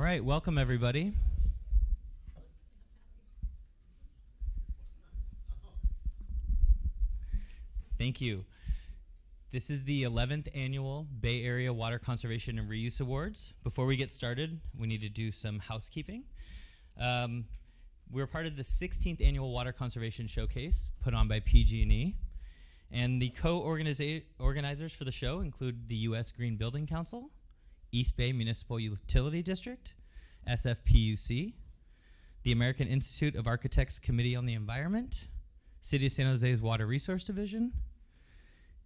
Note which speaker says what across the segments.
Speaker 1: right, welcome everybody. Thank you. This is the 11th annual Bay Area Water Conservation and Reuse Awards. Before we get started, we need to do some housekeeping. We're part of the 16th annual Water Conservation Showcase put on by PG&E. And the co-organizers for the show include the U.S. Green Building Council, East Bay Municipal Utility District, SFPUC, the American Institute of Architects Committee on the Environment, City of San Jose's Water Resource Division,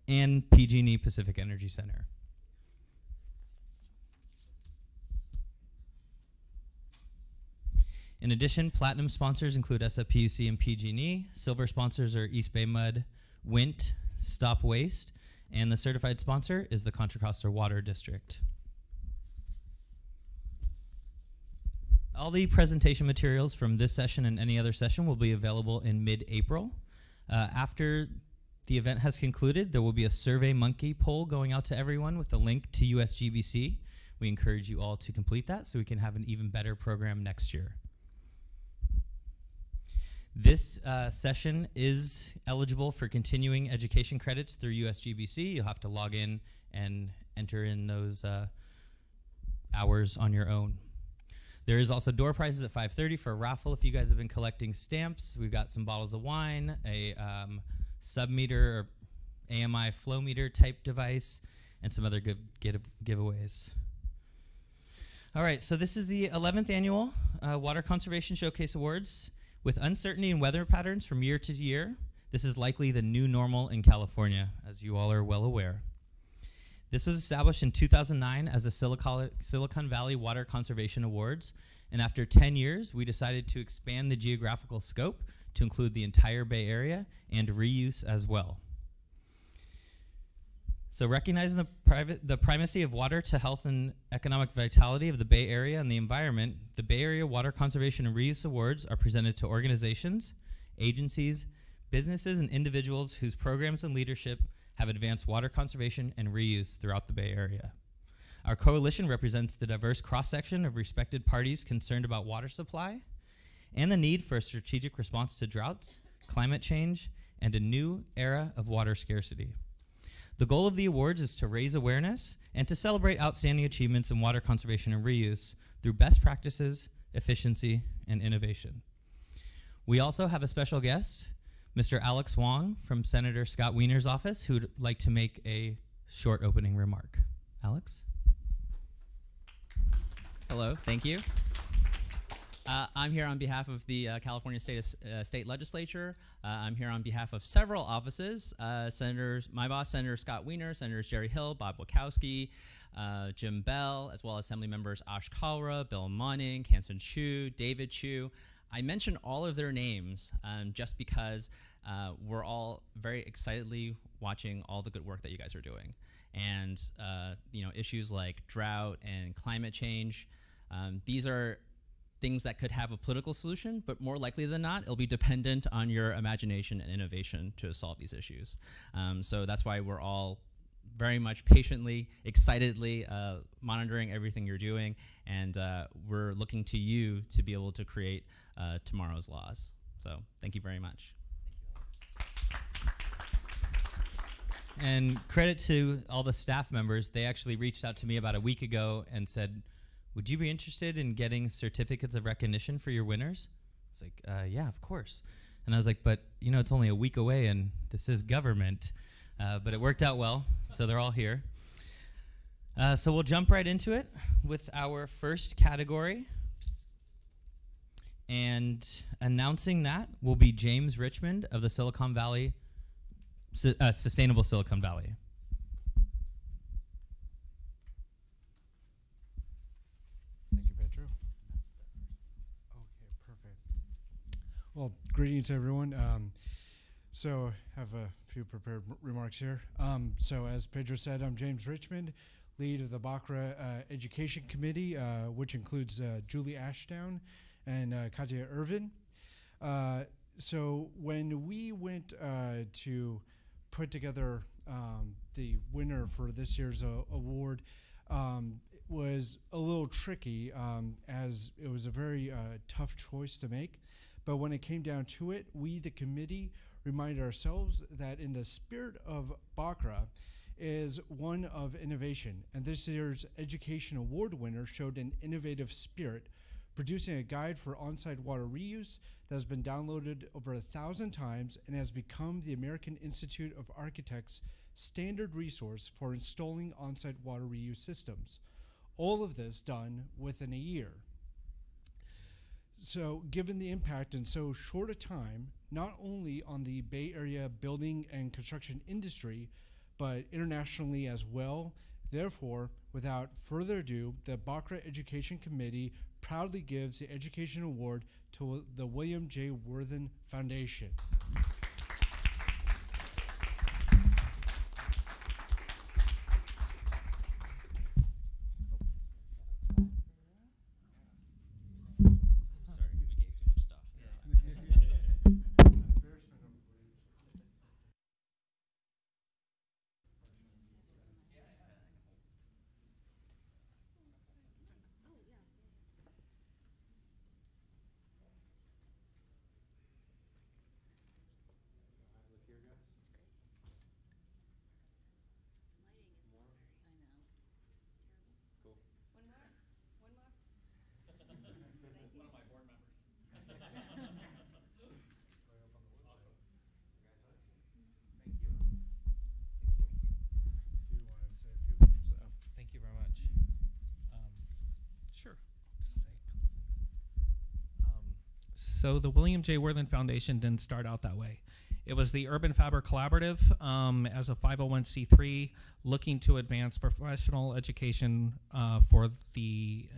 Speaker 1: and PG&E Pacific Energy Center. In addition, platinum sponsors include SFPUC and PG&E. Silver sponsors are East Bay Mud, Wint, Stop Waste, and the certified sponsor is the Contra Costa Water District. All the presentation materials from this session and any other session will be available in mid-April. After the event has concluded, there will be a SurveyMonkey poll going out to everyone with a link to USGBC. We encourage you all to complete that so we can have an even better program next year. This session is eligible for continuing education credits through USGBC. You'll have to log in and enter in those hours on your own. There is also door prizes at 5:30 for a raffle if you guys have been collecting stamps. We've got some bottles of wine, a sub-meter or AMI flow meter type device, and some other good giveaways. All right, so this is the 11th annual Water Conservation Showcase Awards. With uncertainty in weather patterns from year to year, this is likely the new normal in California, as you all are well aware. This was established in 2009 as the Silicon Valley Water Conservation Awards, and after 10 years, we decided to expand the geographical scope to include the entire Bay Area and reuse as well. So recognizing the primacy of water to health and economic vitality of the Bay Area and the environment, the Bay Area Water Conservation and Reuse Awards are presented to organizations, agencies, businesses, and individuals whose programs and leadership have advanced water conservation and reuse throughout the Bay Area. Our coalition represents the diverse cross-section of respected parties concerned about water supply and the need for a strategic response to droughts, climate change, and a new era of water scarcity. The goal of the awards is to raise awareness and to celebrate outstanding achievements in water conservation and reuse through best practices, efficiency, and innovation. We also have a special guest, Mr. Alex Wong from Senator Scott Wiener's office, who would like to make a short opening remark. Alex?
Speaker 2: Hello, thank you. I'm here on behalf of the California State Legislature. I'm here on behalf of several offices. My boss, Senator Scott Wiener, Senators Jerry Hill, Bob Wachowski, Jim Bell, as well as Assembly members Ash Kalra, Bill Monning, Hanson Chu, David Chu. I mention all of their names just because we're all very excitedly watching all the good work that you guys are doing. And issues like drought and climate change, these are things that could have a political solution, but more likely than not, it'll be dependent on your imagination and innovation to solve these issues. So that's why we're all very much patiently, excitedly monitoring everything you're doing, and we're looking to you to be able to create tomorrow's laws. So thank you very much.
Speaker 1: And credit to all the staff members. They actually reached out to me about a week ago and said, would you be interested in getting certificates of recognition for your winners? I was like, yeah, of course. And I was like, but it's only a week away and this is government. But it worked out well, so they're all here. So we'll jump right into it with our first category. And announcing that will be James Richmond of the Silicon Valley, Sustainable Silicon Valley.
Speaker 3: Well, greetings, everyone. So I have a few prepared remarks here. So as Pedro said, I'm James Richmond, lead of the BACRA Education Committee, which includes Julie Ashdown and Katya Irvin. So when we went to put together the winner for this year's award, was a little tricky, as it was a very tough choice to make. But when it came down to it, we, the committee, reminded ourselves that in the spirit of BACRA is one of innovation. And this year's Education Award winner showed an innovative spirit, producing a guide for on-site water reuse that has been downloaded over 1,000 times and has become the American Institute of Architects' standard resource for installing on-site water reuse systems. All of this done within a year. So given the impact in so short a time, not only on the Bay Area building and construction industry, but internationally as well, therefore, without further ado, the BACRA Education Committee proudly gives the Education Award to the William J. Worthen Foundation.
Speaker 4: So the William J. Worthen Foundation didn't start out that way. It was the Urban Fabric Collaborative as a 501c3 looking to advance professional education for the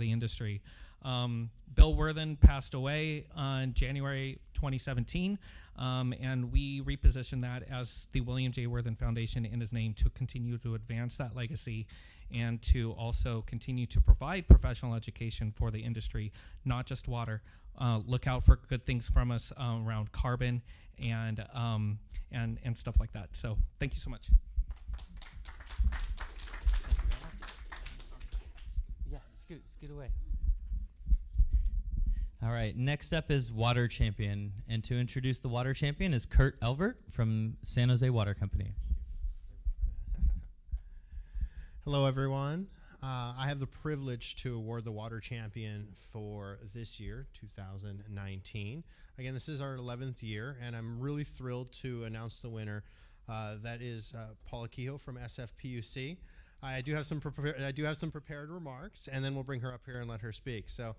Speaker 4: industry. Bill Worthen passed away in January 2017, and we repositioned that as the William J. Worthen Foundation in his name to continue to advance that legacy and to also continue to provide professional education for the industry, not just water. Look out for good things from us around carbon and stuff like that. So thank you so much.
Speaker 1: Yeah, scoot away. All right, next up is Water Champion. And to introduce the Water Champion is Kurt Elvert from San Jose Water Company.
Speaker 5: Hello, everyone. I have the privilege to award the Water Champion for this year, 2019. Again, this is our 11th year, and I'm really thrilled to announce the winner. That is Paula Kehoe from SFPUC. I do have some prepared remarks, and then we'll bring her up here and let her speak. So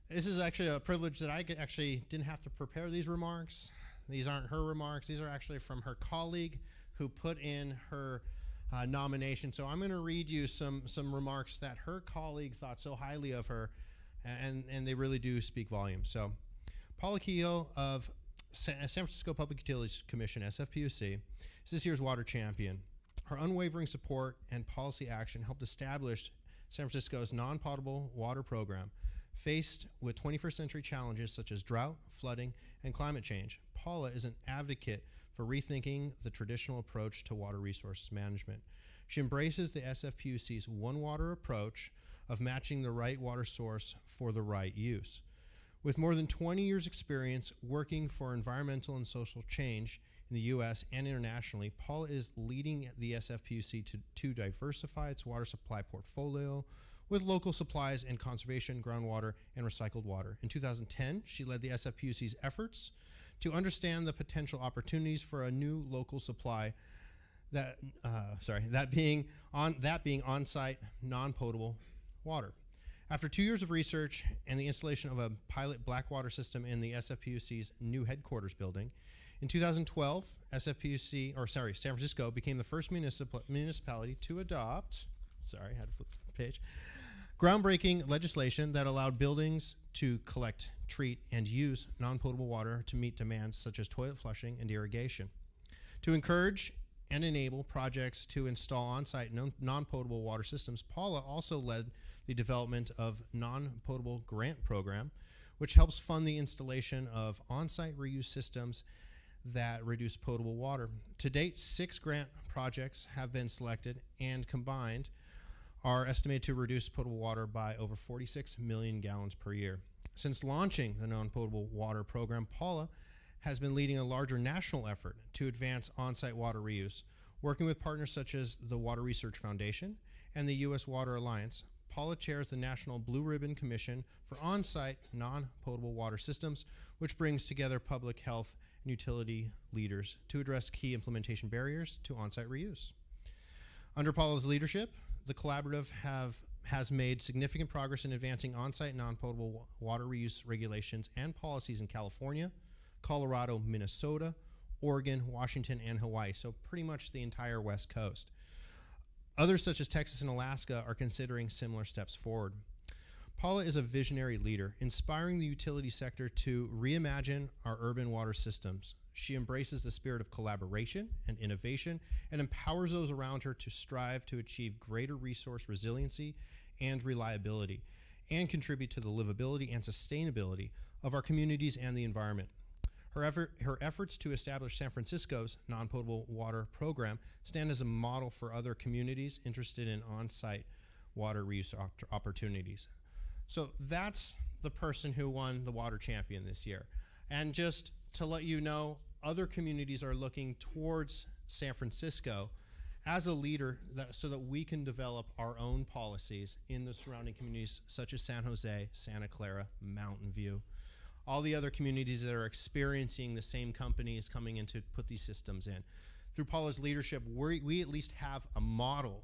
Speaker 5: this is actually a privilege that I actually didn't have to prepare these remarks. These aren't her remarks. These are actually from her colleague who put in her nomination. So I'm going to read you some remarks that her colleague thought so highly of her, and they really do speak volumes. So Paula Kehoe of San Francisco Public Utilities Commission, SFPUC, is this year's Water Champion. Her unwavering support and policy action helped establish San Francisco's non-potable water program. Faced with 21st century challenges such as drought, flooding, and climate change, Paula is an advocate for rethinking the traditional approach to water resources management. She embraces the SFPUC's One Water approach of matching the right water source for the right use. With more than 20 years experience working for environmental and social change in the US and internationally, Paula is leading the SFPUC to diversify its water supply portfolio with local supplies in conservation, groundwater, and recycled water. In 2010, she led the SFPUC's efforts to understand the potential opportunities for a new local supply that being on-site non-potable water. After 2 years of research and the installation of a pilot black water system in the SFPUC's new headquarters building, in 2012, San Francisco became the first municipality to adopt, I had to flip the page, groundbreaking legislation that allowed buildings to collect, treat, and use non-potable water to meet demands such as toilet flushing and irrigation. To encourage and enable projects to install on-site non-potable water systems, Paula also led the development of non-potable grant program, which helps fund the installation of on-site reuse systems that reduce potable water. To date, 6 grant projects have been selected, and combined are estimated to reduce potable water by over 46 million gallons per year. Since launching the non-potable water program, Paula has been leading a larger national effort to advance on-site water reuse. Working with partners such as the Water Research Foundation and the U.S. Water Alliance, Paula chairs the National Blue Ribbon Commission for On-Site Non-Potable Water Systems, which brings together public health and utility leaders to address key implementation barriers to on-site reuse. Under Paula's leadership, the collaborative has made significant progress in advancing on-site non-potable water reuse regulations and policies in California, Colorado, Minnesota, Oregon, Washington, and Hawaii, so pretty much the entire West Coast. Others such as Texas and Alaska are considering similar steps forward. Paula is a visionary leader, inspiring the utility sector to reimagine our urban water systems. She embraces the spirit of collaboration and innovation and empowers those around her to strive to achieve greater resource resiliency and reliability and contribute to the livability and sustainability of our communities and the environment. Her efforts to establish San Francisco's non-potable water program stand as a model for other communities interested in on-site water reuse opportunities. So that's the person who won the water champion this year. And just to let you know, other communities are looking towards San Francisco as a leader so that we can develop our own policies in the surrounding communities such as San Jose, Santa Clara, Mountain View. All the other communities that are experiencing the same companies coming in to put these systems in. Through Paula's leadership, we at least have a model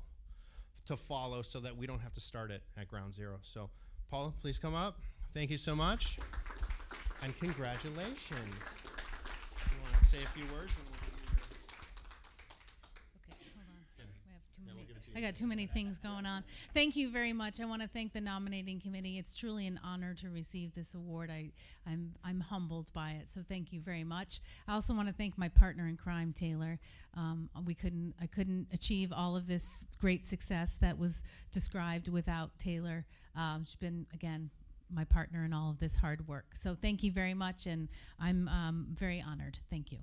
Speaker 5: to follow so that we don't have to start it at ground zero. So Paula, please come up. Thank you so much. And congratulations. You want to say a few words?
Speaker 6: Okay, hold on. We have too many. I got too many things going on. Thank you very much. I want to thank the nominating committee. It's truly an honor to receive this award. I'm humbled by it, so thank you very much. I also want to thank my partner in crime, Taylor. I couldn't achieve all of this great success that was described without Taylor. She's been, again, my partner in all of this hard work. So thank you very much, and I'm very honored. Thank you.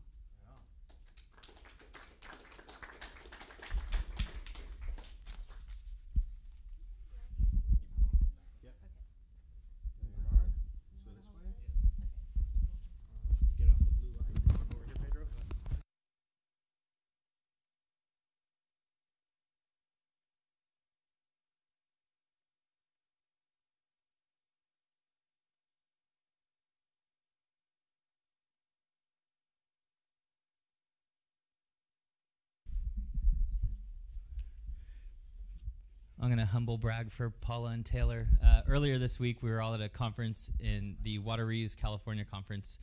Speaker 1: I'm going to humble brag for Paula and Taylor. Earlier this week, we were all at a conference in the Water Reuse California conference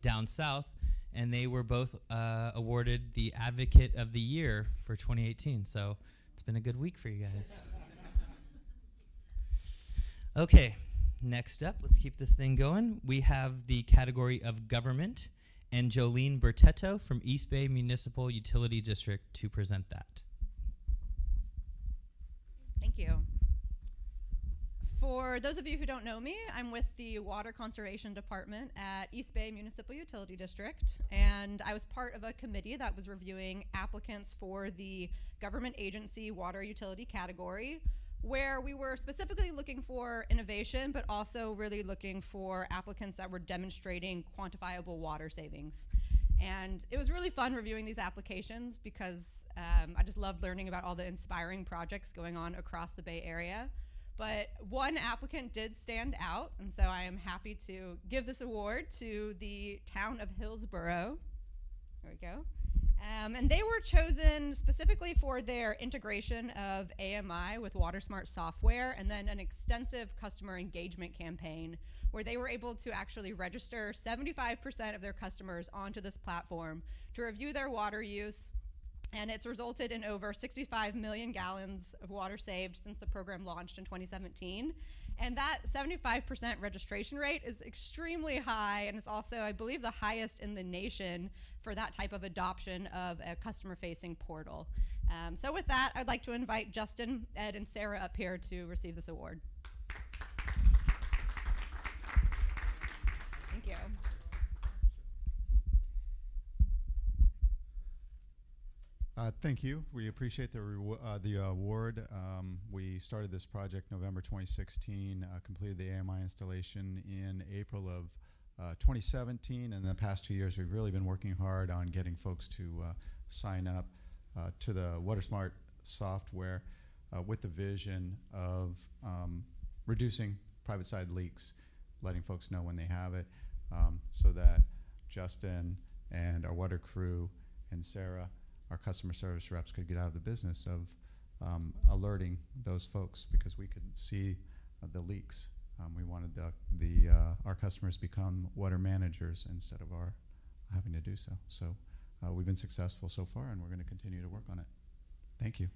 Speaker 1: down south, and they were both awarded the Advocate of the Year for 2018. So it's been a good week for you guys. Okay, next up, let's keep this thing going. We have the category of government, and Jolene Bertetto from East Bay Municipal Utility District to present that.
Speaker 7: Thank you. For those of you who don't know me, I'm with the Water Conservation Department at East Bay Municipal Utility District, and I was part of a committee that was reviewing applicants for the government agency water utility category, where we were specifically looking for innovation, but also really looking for applicants that were demonstrating quantifiable water savings. And it was really fun reviewing these applications because I just loved learning about all the inspiring projects going on across the Bay Area. But one applicant did stand out, and so I am happy to give this award to the Town of Hillsborough. There we go. And they were chosen specifically for their integration of AMI with WaterSmart software, and then an extensive customer engagement campaign where they were able to actually register 75% of their customers onto this platform to review their water use. And it's resulted in over 65 million gallons of water saved since the program launched in 2017. And that 75% registration rate is extremely high, and it's also, I believe, the highest in the nation for that type of adoption of a customer-facing portal. So with that, I'd like to invite Justin, Ed, and Sarah up here to receive this award. Thank you.
Speaker 8: Thank you. We appreciate the award. We started this project November 2016, completed the AMI installation in April of 2017, and in the past 2 years we've really been working hard on getting folks to sign up to the WaterSmart software with the vision of reducing private side leaks, letting folks know when they have it, so that Justin and our water crew and Sarah, our customer service reps, could get out of the business of alerting those folks, because we could see the leaks. We wanted our customers become water managers instead of our having to do so. So we've been successful so far, and we're going to continue to work on it. Thank you.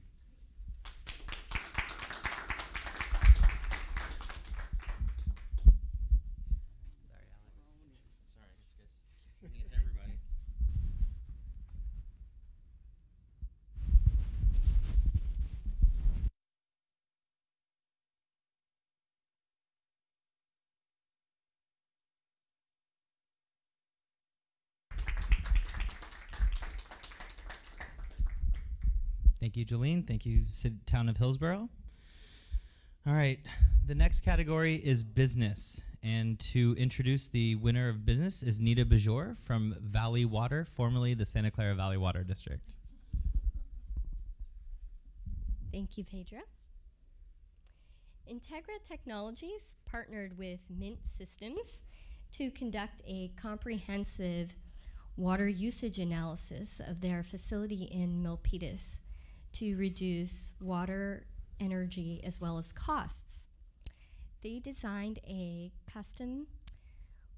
Speaker 1: Thank you, Jolene. Thank you, Town of Hillsborough. All right, the next category is business. And to introduce the winner of business is Nita Bajor from Valley Water, formerly the Santa Clara Valley Water District.
Speaker 9: Thank you, Pedro. Integra Technologies partnered with Mint Systems to conduct a comprehensive water usage analysis of their facility in Milpitas to reduce water, energy, as well as costs. They designed a custom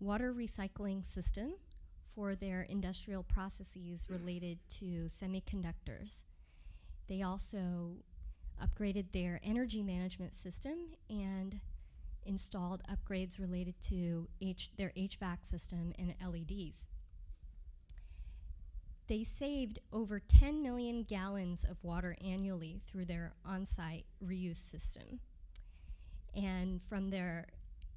Speaker 9: water recycling system for their industrial processes related to semiconductors. They also upgraded their energy management system and installed upgrades related to their HVAC system and LEDs. They saved over 10 million gallons of water annually through their on-site reuse system. And from their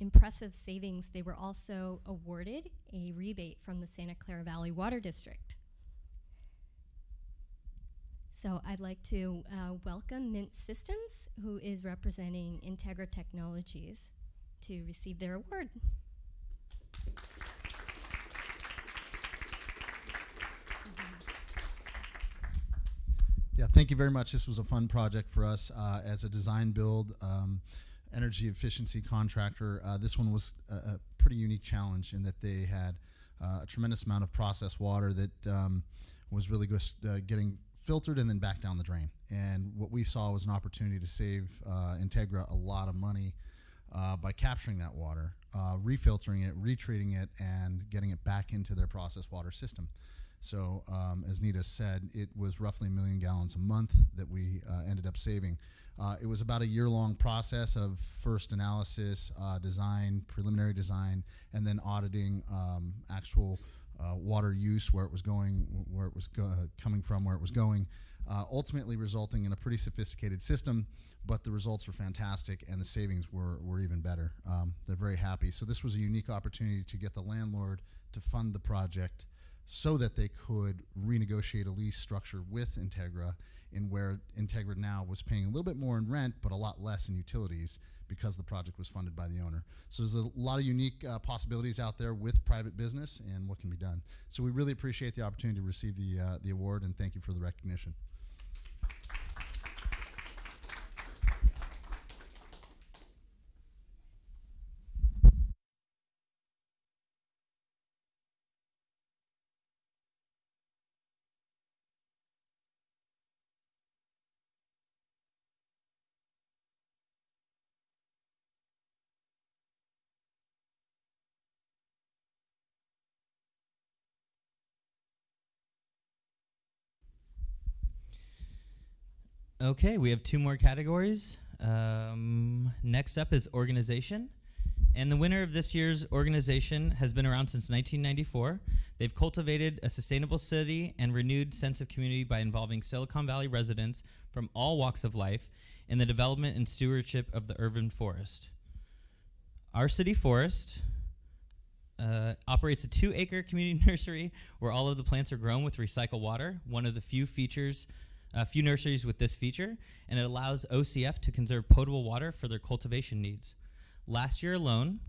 Speaker 9: impressive savings, they were also awarded a rebate from the Santa Clara Valley Water District. So I'd like to welcome Mint Systems, who is representing Integra Technologies, to receive their award.
Speaker 10: Yeah, thank you very much. This was a fun project for us as a design build energy efficiency contractor. This one was a pretty unique challenge in that they had a tremendous amount of processed water that was really just getting filtered and then back down the drain. And what we saw was an opportunity to save Integra a lot of money by capturing that water, refiltering it, retreating it, and getting it back into their processed water system. So as Nita said, it was roughly 1 million gallons a month that we ended up saving. It was about a year-long process of first analysis, design, preliminary design, and then auditing actual water use, where it was going, where it was coming from, where it was going, ultimately resulting in a pretty sophisticated system, but the results were fantastic and the savings were even better. They're very happy. So this was a unique opportunity to get the landlord to fund the project so that they could renegotiate a lease structure with Integra, in where Integra now was paying a little bit more in rent but a lot less in utilities because the project was funded by the owner. So there's a lot of unique possibilities out there with private business and what can be done. So we really appreciate the opportunity to receive the award, and thank you for the recognition.
Speaker 1: Okay, we have 2 more categories. Next up is organization. And the winner of this year's organization has been around since 1994. They've cultivated a sustainable city and renewed sense of community by involving Silicon Valley residents from all walks of life in the development and stewardship of the urban forest. Our city forest operates a 2-acre community nursery where all of the plants are grown with recycled water, one of the few nurseries with this feature, and it allows OCF to conserve potable water for their cultivation needs. Last year alone,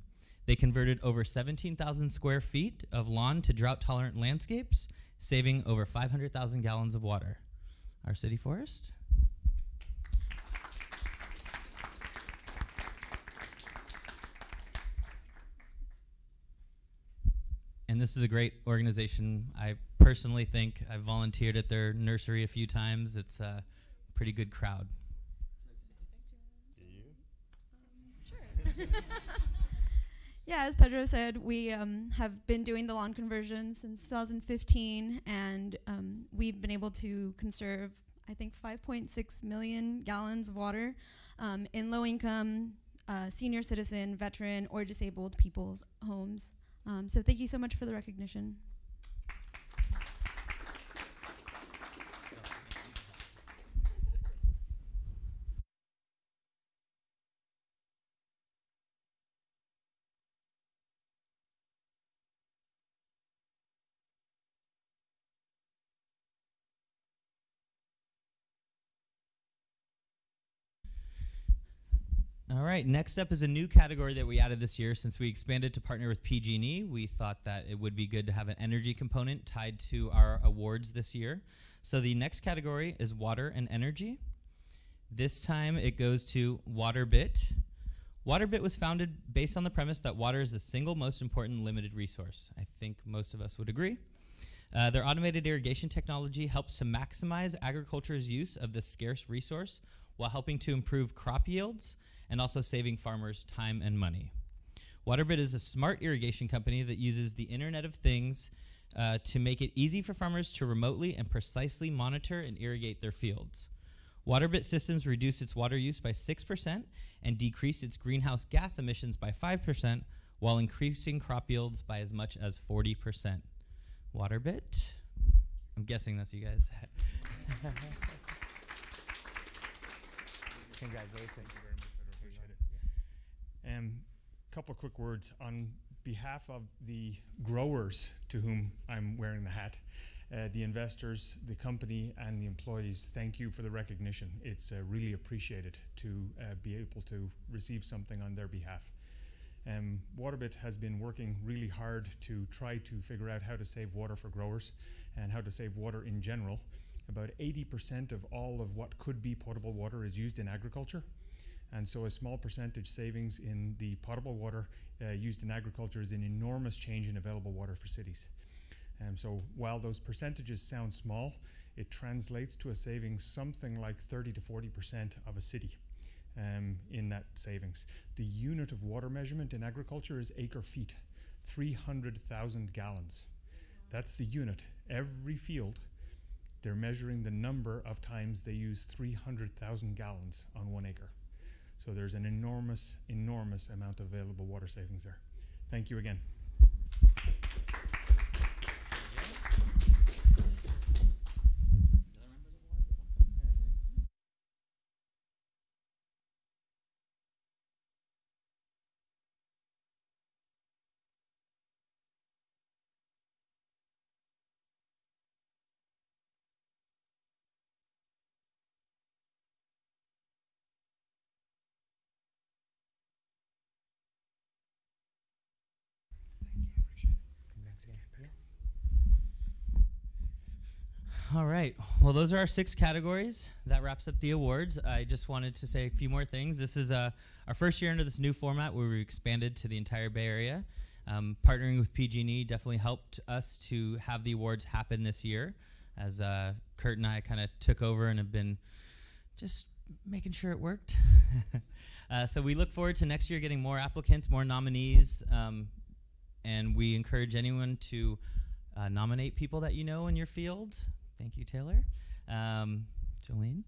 Speaker 1: they converted over 17,000 square feet of lawn to drought-tolerant landscapes, saving over 500,000 gallons of water. Our city forest. And this is a great organization. I personally think I've volunteered at their nursery a few times. It's a pretty good crowd.
Speaker 7: Sure. Yeah, as Pedro said, we have been doing the lawn conversion since 2015, and we've been able to conserve, I think, 5.6 million gallons of water in low-income, senior citizen, veteran, or disabled people's homes. So thank you so much for the recognition.
Speaker 1: All right, next up is a new category that we added this year. Since we expanded to partner with PG&E, we thought that it would be good to have an energy component tied to our awards this year. So the next category is water and energy. This time it goes to WaterBit. WaterBit was founded based on the premise that water is the single most important limited resource. I think most of us would agree. Their automated irrigation technology helps to maximize agriculture's use of this scarce resource while helping to improve crop yields and also saving farmers time and money. WaterBit is a smart irrigation company that uses the Internet of Things to make it easy for farmers to remotely and precisely monitor and irrigate their fields. WaterBit systems reduce its water use by 6% and decrease its greenhouse gas emissions by 5% while increasing crop yields by as much as 40%. WaterBit? I'm guessing that's you guys.
Speaker 11: Congratulations. Couple quick words on behalf of the growers to whom I'm wearing the hat, the investors, the company, and the employees. Thank you for the recognition. It's really appreciated to be able to receive something on their behalf. WaterBit has been working really hard to try to figure out how to save water for growers and how to save water in general. About 80% of all of what could be potable water is used in agriculture. And so a small percentage savings in the potable water used in agriculture is an enormous change in available water for cities. So while those percentages sound small, it translates to a savings something like 30 to 40% of a city in that savings. The unit of water measurement in agriculture is acre feet, 300,000 gallons. That's the unit. Every field, they're measuring the number of times they use 300,000 gallons on 1 acre. So there's an enormous, enormous amount of available water savings there. Thank you again.
Speaker 1: All right, well, those are our 6 categories. That wraps up the awards. I just wanted to say a few more things. This is our first year under this new format where we expanded to the entire Bay Area. Partnering with PG&E definitely helped us to have the awards happen this year, as Kurt and I kind of took over and have been just making sure it worked. So we look forward to next year getting more applicants, more nominees, and we encourage anyone to nominate people that you know in your field. Thank you, Taylor. Jolene.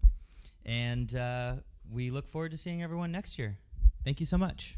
Speaker 1: And we look forward to seeing everyone next year. Thank you so much.